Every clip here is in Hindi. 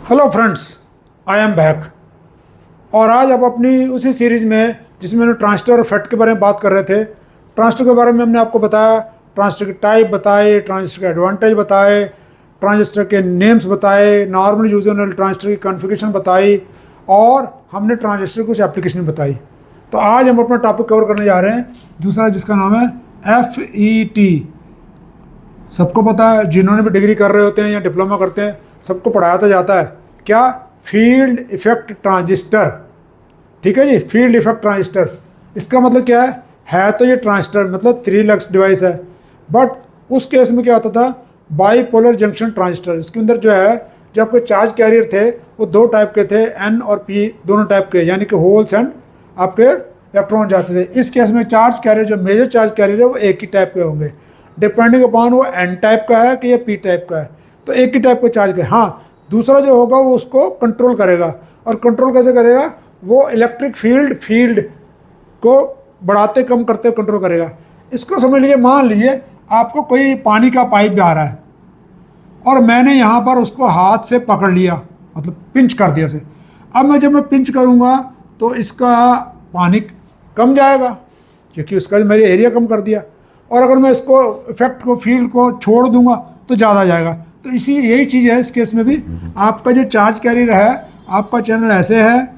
Hello friends, I am back. और आज आप अपनी उसी सीरीज़ में जिसमें मैंने ट्रांजिस्टर और फेट के बारे में बात कर रहे थे। ट्रांजिस्टर के बारे में हमने आपको बताया, ट्रांजिस्टर के टाइप बताए, ट्रांजिस्टर के एडवांटेज बताए, ट्रांजिस्टर के नेम्स बताए, नॉर्मल यूज होने वाले ट्रांजिस्टर की कॉन्फ़िगरेशन बताई, और हमने ट्रांजिस्टर की कुछ एप्लीकेशन बताई। तो आज हम अपना टॉपिक कवर करने जा रहे हैं दूसरा, जिसका नाम है FET। सबको पता है, जिन्होंने भी डिग्री कर रहे होते हैं या डिप्लोमा करते हैं, सबको पढ़ाया तो जाता है क्या, फील्ड इफेक्ट ट्रांजिस्टर। ठीक है जी, फील्ड इफेक्ट ट्रांजिस्टर। इसका मतलब क्या है तो ये ट्रांजिस्टर मतलब 3 लक्स डिवाइस है। बट उस केस में क्या होता था, बाईपोलर जंक्शन ट्रांजिस्टर। इसके अंदर जो है, जो आपके चार्ज कैरियर थे वो 2 टाइप के थे, N और P दोनों टाइप के, यानी कि होल्स एंड आपके इलेक्ट्रॉन जाते थे। इस केस में चार्ज कैरियर, जो मेजर चार्ज कैरियर है, वो एक ही टाइप के होंगे, डिपेंडिंग अपॉन वो N टाइप का है कि या P टाइप का है। तो एक ही टाइप का चार्ज है। हाँ, दूसरा जो होगा वो उसको कंट्रोल करेगा। और कंट्रोल कैसे करेगा, वो इलेक्ट्रिक फील्ड को बढ़ाते कम करते कंट्रोल करेगा। इसको समझ लीजिए, मान लीजिए आपको कोई पानी का पाइप भी आ रहा है और मैंने यहाँ पर उसको हाथ से पकड़ लिया, मतलब पिंच कर दिया उसे। अब जब मैं पिंच करूँगा तो इसका पानी कम जाएगा, क्योंकि उसका मैंने एरिया कम कर दिया। और अगर मैं इसको इफेक्ट को, फील्ड को छोड़ दूंगा तो ज़्यादा जाएगा। तो यही चीज़ है इस केस में भी। आपका जो चार्ज कैरियर है, आपका चैनल ऐसे है,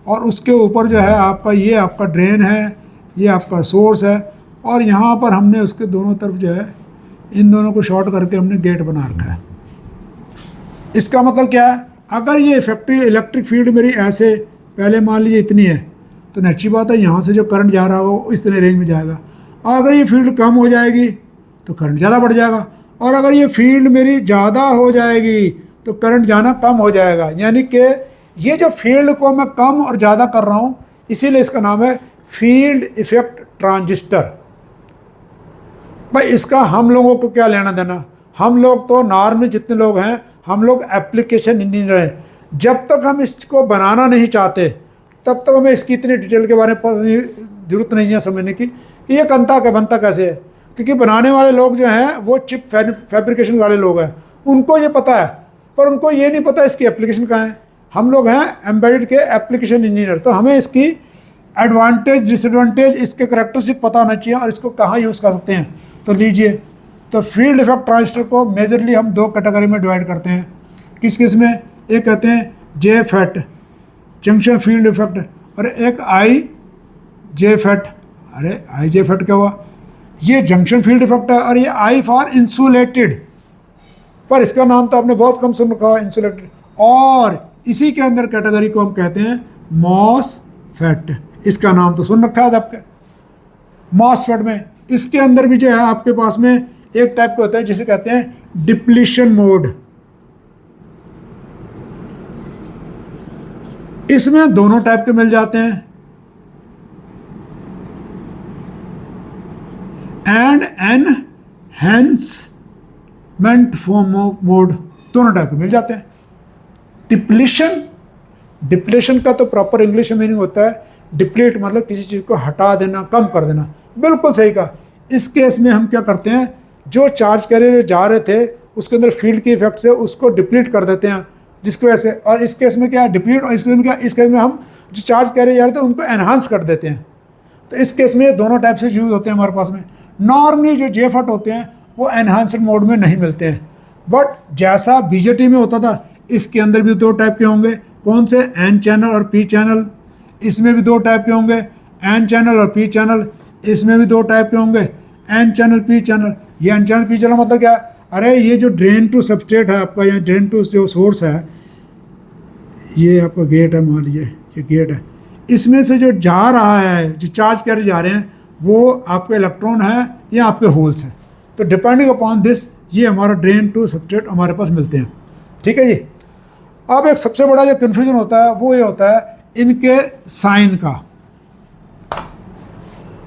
और उसके ऊपर जो है आपका, ये आपका ड्रेन है, ये आपका सोर्स है, और यहाँ पर हमने उसके दोनों तरफ जो है, इन दोनों को शॉर्ट करके हमने गेट बना रखा है। इसका मतलब क्या है, अगर ये इफेक्टिव इलेक्ट्रिक फील्ड मेरी ऐसे पहले मान लीजिए इतनी है, तो अच्छी बात है, यहाँ से जो करंट जा रहा हो इस तरह रेंज में जाएगा। और अगर ये फील्ड कम हो जाएगी तो करंट ज़्यादा बढ़ जाएगा, और अगर ये फील्ड मेरी ज़्यादा हो जाएगी तो करंट जाना कम हो जाएगा। यानी कि ये जो फील्ड को मैं कम और ज़्यादा कर रहा हूँ, इसीलिए इसका नाम है फील्ड इफेक्ट ट्रांजिस्टर। भाई इसका हम लोगों को क्या लेना देना, हम लोग तो नॉर्मली जितने लोग हैं, हम लोग एप्लीकेशन इंजीनियर हैं। जब तक हम इसको बनाना नहीं चाहते तब तक हमें इसकी इतनी डिटेल के बारे में ज़रूरत नहीं है समझने की कि ये बनता कैसे है। क्योंकि बनाने वाले लोग जो हैं वो चिप फैब्रिकेशन वाले लोग हैं, उनको ये पता है, पर उनको ये नहीं पता इसकी एप्लीकेशन कहाँ है। हम लोग हैं एम्बेडेड के एप्लीकेशन इंजीनियर, तो हमें इसकी एडवांटेज डिसएडवांटेज, इसके करेक्टरिस्टिक पता होना चाहिए और इसको कहाँ यूज़ कर सकते हैं। तो लीजिए, तो फील्ड इफेक्ट ट्रांजिस्टर को मेजरली हम 2 कैटेगरी में डिवाइड करते हैं। किस में, एक कहते हैं JFET, जंक्शन फील्ड इफेक्ट, और एक IJFET। अरे IJFET क्या हुआ, ये जंक्शन फील्ड इफेक्ट है, और ये I फॉर इंसुलेटेड, पर इसका नाम तो आपने बहुत कम सुन रखा है, इंसुलेटेड। और इसी के अंदर कैटेगरी को हम कहते हैं MOSFET। इसका नाम तो सुन रखा है आपके, MOSFET में। इसके अंदर भी जो है आपके पास में एक टाइप का होता है जिसे कहते हैं डिप्लीशन मोड। इसमें दोनों टाइप के मिल जाते हैं, एंड एनहेंसमेंट मोड, दोनों टाइप के मिल जाते हैं। डिप्लीशन का तो प्रॉपर इंग्लिश में मीनिंग होता है डिप्लीट, मतलब किसी चीज़ को हटा देना, कम कर देना। बिल्कुल सही कहा। इस केस में हम क्या करते हैं, जो चार्ज कैरियर जा रहे थे उसके अंदर फील्ड के इफेक्ट से उसको डिप्लीट कर देते हैं, जिसकी वजह से। और इस केस में क्या है, डिप्लीट, और इस केस में क्या, इस केस में हम जो चार्ज कैरियर जा रहे थे उनको एनहांस कर देते हैं। तो इस केस में दोनों टाइप से यूज़ होते हैं हमारे पास में। नॉर्मली जो JFET होते हैं वो एनहांसड मोड में नहीं मिलते हैं, बट जैसा BJT में होता था, इसके अंदर भी 2 टाइप के होंगे। कौन से, N चैनल और P चैनल। इसमें भी 2 टाइप के होंगे, N चैनल और P चैनल। इसमें भी 2 टाइप के होंगे, N चैनल P चैनल। ये N चैनल P चैनल मतलब क्या है, अरे ये जो ड्रेन टू सबस्ट्रेट है आपका, या ड्रेन टू जो सोर्स है, ये आपका गेट है, मान लीजिए ये गेट है, इसमें से जो जा रहा है, जो चार्ज कैरियर जा रहे हैं, वो आपके इलेक्ट्रॉन है या आपके होल्स हैं। तो डिपेंडिंग अपॉन दिस, ये हमारा ड्रेन टू सबस्ट्रेट हमारे पास मिलते हैं। ठीक है जी। अब एक सबसे बड़ा जो कन्फ्यूजन होता है वो ये होता है इनके साइन का।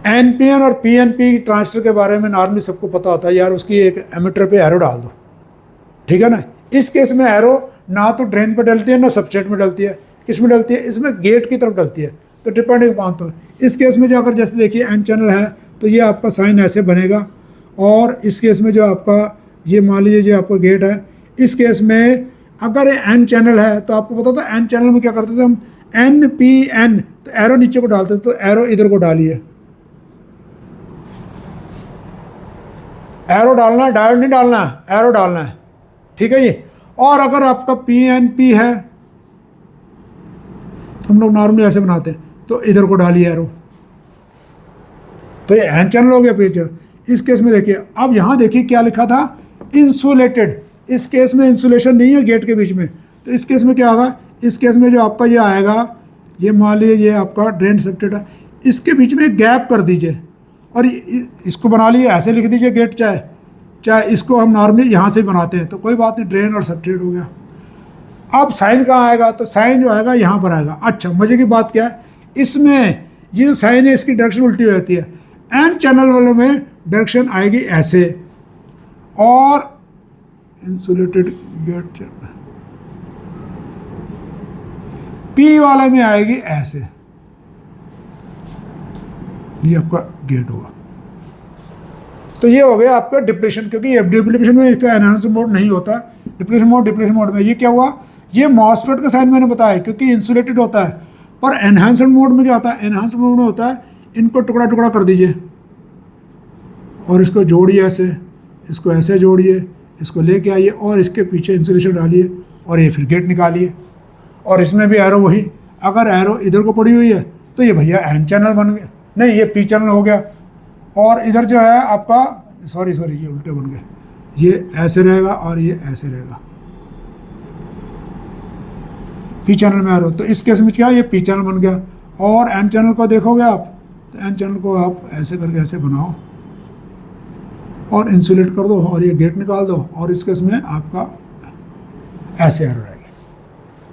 NPN और PNP ट्रांजिस्टर के बारे में नॉर्मली सबको पता होता है, यार उसकी एक एमीटर पे एरो डाल दो, ठीक है ना। इस केस में एरो ना तो ड्रेन पे डलती है ना सबस्ट्रेट में डलती है। किस में डलती है, इसमें गेट की तरफ डलती है। तो डिपेंडिंग अपॉन, तो इस केस में जो अगर जैसे देखिए N चैनल है तो ये आपका साइन ऐसे बनेगा, और इस केस में जो आपका ये मान लीजिए जो आपका गेट है, इस केस में अगर ये एन चैनल है तो आपको पता था एन चैनल में क्या करते थे हम, एन पी एन, तो एरो नीचे को डालते थे, तो एरो इधर को डालिए, एरो डालना है, डायोड नहीं डालना है, एरो डालना है, ठीक है ये। और अगर आपका पी एन पी है, हम लोग नॉर्मली ऐसे बनाते हैं, तो इधर को डालिए एरो, तो ये एन चैनल हो गया, पी चैनल। इस केस में देखिए, अब यहाँ देखिए क्या लिखा था, इंसुलेटेड। इस केस में इंसुलेशन नहीं है गेट के बीच में, तो इस केस में क्या होगा, इस केस में जो आपका ये आएगा, ये मान लीजिए ये आपका ड्रेन सब्सट्रेट है, इसके बीच में गैप कर दीजिए और इसको बना लिए, ऐसे लिख दीजिए गेट, चाहे चाहे इसको हम नॉर्मली यहाँ से बनाते हैं, तो कोई बात नहीं, ड्रेन और सब्सट्रेट हो गया। अब साइन कहाँ आएगा, तो साइन जो आएगा यहाँ पर आएगा। अच्छा, मज़े की बात क्या है, इसमें ये जो साइन है इसकी डायरेक्शन उल्टी हो जाती है। एन चैनल वालों में डायरेक्शन आएगी ऐसे, और इंसुलेटेड गेट चैनल पी वाले में आएगी ऐसे, ये आपका गेट होगा। तो ये हो गया आपका डिप्लेशन, क्योंकि डिप्लेशन में इसका एनहांस मोड नहीं होता, डिप्लेशन मोड में ये क्या हुआ, ये मॉसफेट का साइन मैंने बताया, क्योंकि इंसुलेटेड होता है। पर एनहांसड मोड में क्या होता है, एनहांसड मोड में होता है, इनको टुकड़ा टुकड़ा कर दीजिए और इसको जोड़िए ऐसे, इसको ऐसे जोड़िए, इसको लेके आइए और इसके पीछे इंसुलेशन डालिए और ये फिर गेट निकालिए। और इसमें भी एरो वही, अगर एरो इधर को पड़ी हुई है तो ये भैया एन चैनल बन गया, नहीं ये पी चैनल हो गया। और इधर जो है आपका, सॉरी ये उल्टे बन गए, ये ऐसे रहेगा और ये ऐसे रहेगा, पी चैनल में एरो। तो इस केस में क्या, ये पी चैनल बन गया। और एन चैनल को देखोगे आप, तो एन चैनल को आप ऐसे करके ऐसे बनाओ और इंसुलेट कर दो और ये गेट निकाल दो, और इस केस में आपका ऐसे एरो रहेगी।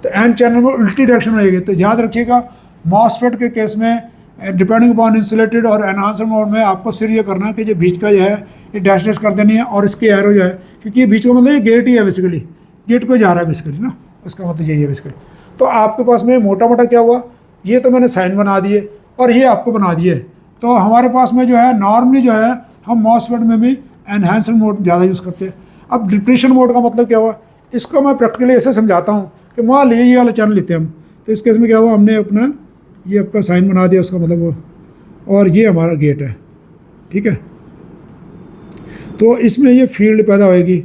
तो एन चैनल में उल्टी डायरेक्शन रहेगी। तो याद रखिएगा, मॉसफेट के केस में डिपेंडिंग अपॉन इंसुलेटेड और एनहांसर मोड में आपको सिर्फ ये करना है कि ये बीच का जो है ये डैश डैश कर देनी है, और इसकी एरो जो है, क्योंकि ये बीच का मतलब ये गेट ही है बेसिकली, गेट को जा रहा है बेसिकली ना, उसका मतलब यही है बेसिकली। तो आपके पास में मोटा मोटा क्या हुआ, ये तो मैंने साइन बना दिए और ये आपको बना दिए। तो हमारे पास में जो है नॉर्मली जो है हम मॉसफेट में भी एनहांसर मोड ज़्यादा यूज़ करते हैं। अब डिप्लेशन मोड का मतलब क्या हुआ, इसको मैं प्रैक्टिकली ऐसे समझाता हूँ कि मान लीजिए ये वाला चैनल लेते हैं हम, तो इस केस में क्या हुआ, हमने अपना ये आपका साइन बना दिया, उसका मतलब वो, और ये हमारा गेट है, ठीक है। तो इसमें ये फील्ड पैदा होएगी,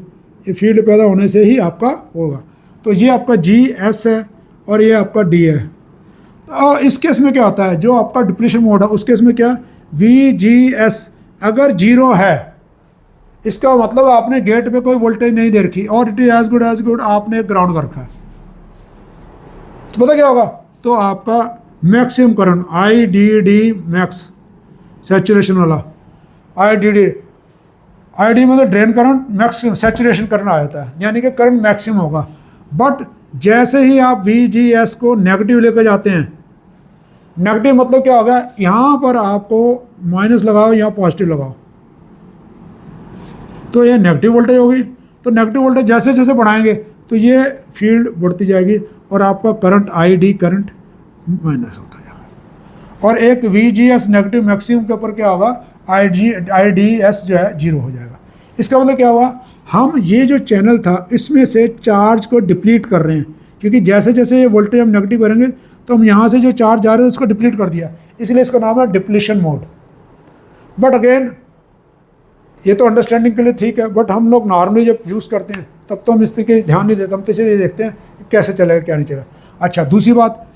ये फील्ड पैदा होने से ही आपका होगा। तो ये आपका जी एस है और ये आपका डी है। तो इस केस में क्या होता है, जो आपका डिप्लेशन मोड है उस केस में क्या, वी जी एस अगर जीरो है, इसका मतलब आपने गेट पे कोई वोल्टेज नहीं दे रखी, और इट इज एज गुड आपने ग्राउंड कर रखा है, तो पता क्या होगा, तो आपका maximum current I D D max saturation वाला, आई डी मतलब drain current, maximum saturation current आ जाता है, यानी कि करंट मैक्सिमम होगा। बट जैसे ही आप वी जी एस को नेगेटिव लेकर जाते हैं, नेगेटिव मतलब क्या होगा, यहाँ पर आपको माइनस लगाओ, यहाँ पॉजिटिव लगाओ, तो ये नेगेटिव वोल्टेज होगी। तो नेगेटिव वोल्टेज जैसे जैसे बढ़ाएंगे तो ये फील्ड बढ़ती जाएगी और आपका current I D current minus होता जाएगा। और एक we G S negative maximum के ऊपर क्या होगा, आई डी एस जो है जीरो हो जाएगा। इसका मतलब क्या हुआ, हम ये जो चैनल था इसमें से चार्ज को डिप्लीट कर रहे हैं, क्योंकि जैसे जैसे ये वोल्टेज हम नेगेटिव करेंगे तो हम यहाँ से जो चार्ज जा रहे हैं उसको डिप्लीट कर दिया, इसलिए इसका नाम है डिप्लीशन मोड। बट अगेन ये तो अंडरस्टैंडिंग के लिए ठीक है, बट हम लोग नॉर्मली जब यूज़ करते हैं तब तो हम इस तरीके ध्यान नहीं देते, हम तो इसलिए देखते हैं कि कैसे चलेगा क्या नहीं चलेगा। अच्छा, दूसरी बात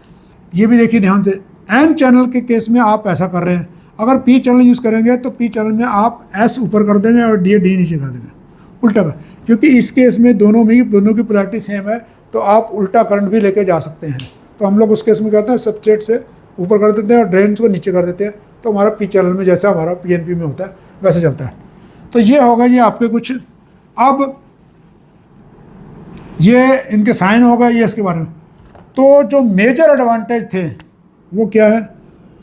ये भी देखिए ध्यान से, एन चैनल के केस में आप ऐसा कर रहे हैं, अगर पी चैनल यूज़ करेंगे तो पी चैनल में आप एस ऊपर कर देंगे और डी नीचे कर देंगे, उल्टा कर, क्योंकि इस केस में दोनों की पोलैरिटी सेम है, तो आप उल्टा करंट भी लेके जा सकते हैं। तो हम लोग उस केस में कहते हैं सबस्ट्रेट से ऊपर कर देते हैं और ड्रेन को नीचे कर देते हैं, तो हमारा पी चैनल में जैसा हमारा पीएनपी में होता है वैसे चलता है। तो ये होगा ये आपके कुछ, अब ये इनके साइन होगा ये इसके बारे में। तो जो मेजर एडवांटेज थे वो क्या है,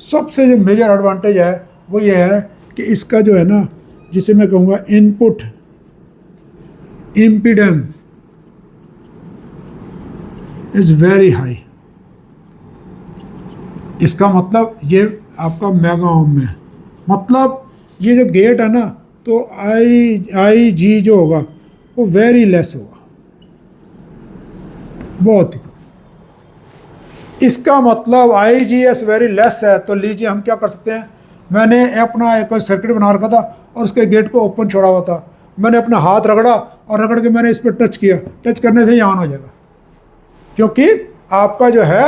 सबसे जो मेजर एडवांटेज है वो ये है कि इसका जो है ना, जिसे मैं कहूँगा input impedance is very high. इसका मतलब ये आपका मेगा ओम में, मतलब ये जो गेट है ना, तो आई जी जो होगा वो वेरी लेस होगा, बहुत ही कम। इसका मतलब IGS वेरी लेस है। तो लीजिए हम क्या कर सकते हैं, मैंने अपना एक सर्किट बना रखा था और उसके गेट को ओपन छोड़ा हुआ था, मैंने अपना हाथ रगड़ा और रगड़ के मैंने इस पर टच किया, टच करने से ही ऑन हो जाएगा, क्योंकि आपका जो है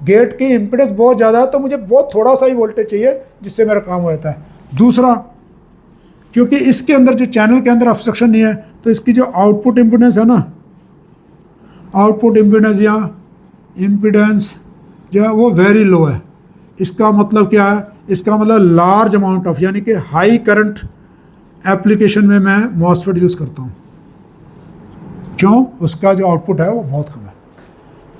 गेट की इम्पिडेंस बहुत ज़्यादा है, तो मुझे बहुत थोड़ा सा ही वोल्टेज चाहिए जिससे मेरा काम हो जाता है। दूसरा, क्योंकि इसके अंदर जो चैनल के अंदर ऑब्स्ट्रक्शन नहीं है, तो इसकी जो आउटपुट इम्पिडेंस है ना, आउटपुट इम्पिडेंस या इम्पिडेंस जो है वो वेरी लो है। इसका मतलब क्या है, इसका मतलब लार्ज अमाउंट ऑफ, यानी कि हाई करंट एप्लीकेशन में मैं मॉसफेट यूज़ करता हूँ। क्यों? उसका जो आउटपुट है वो बहुत कम है।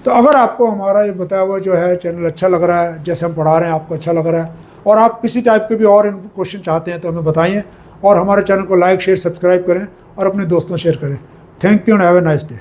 तो अगर आपको हमारा ये बताया हुआ जो है चैनल अच्छा लग रहा है, जैसे हम पढ़ा रहे हैं आपको अच्छा लग रहा है, और आप किसी टाइप के भी और क्वेश्चन चाहते हैं तो हमें बताइए, और हमारे चैनल को लाइक शेयर सब्सक्राइब करें और अपने दोस्तों शेयर करें। Thank you and have a nice day.